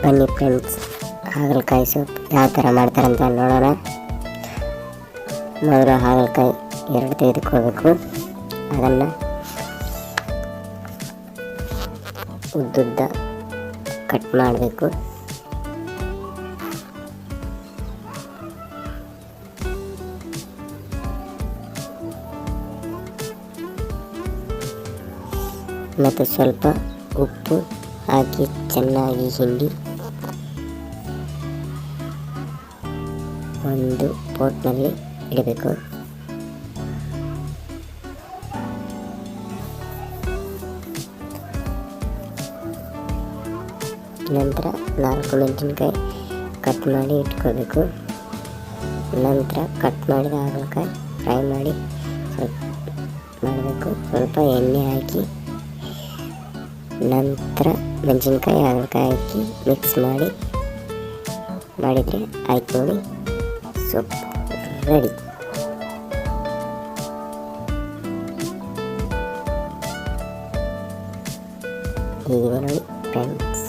ಬನ್ನಿ ಫ್ರೆಂಡ್ಸ್, ಹಾಗಲಕಾಯಿ ಸೂಪ್ ಯಾವ ಥರ ಮಾಡ್ತಾರಂತ ನೋಡೋಣ. ಮೊದಲು ಹಾಗಲಕಾಯಿ 2 ತೆಗೆದುಕೋಬೇಕು. ಅದನ್ನು ಉದ್ದುದ್ದ ಕಟ್ ಮಾಡಬೇಕು. ಮತ್ತು ಸ್ವಲ್ಪ ಉಪ್ಪು ಹಾಕಿ ಚೆನ್ನಾಗಿ ಹಿಂಡಿ ಒಂದು ಪೋಟ್ನಲ್ಲಿ ಇಡಬೇಕು. ನಂತರ 4 ಮೆಣಸಿನ್ಕಾಯಿ ಕಟ್ ಮಾಡಿ ಇಟ್ಕೋಬೇಕು. ನಂತರ ಕಟ್ ಮಾಡಿದ ಹಾಗಲಕಾಯಿ ಫ್ರೈ ಮಾಡಿ ಮಾಡಬೇಕು. ಸ್ವಲ್ಪ ಎಣ್ಣೆ ಹಾಕಿ ನಂತರ ಮೆಣಸಿನ್ಕಾಯಿ ಹಾಗಲಕಾಯಿ ಹಾಕಿ ಮಿಕ್ಸ್ ಮಾಡಿದರೆ ಆಯ್ತು ನೋಡಿ, ಸೂಪ್ ರೆಡಿ. ಹೀಗಿದೆ ನೋಡಿ ಫ್ರೆಂಡ್ಸ್.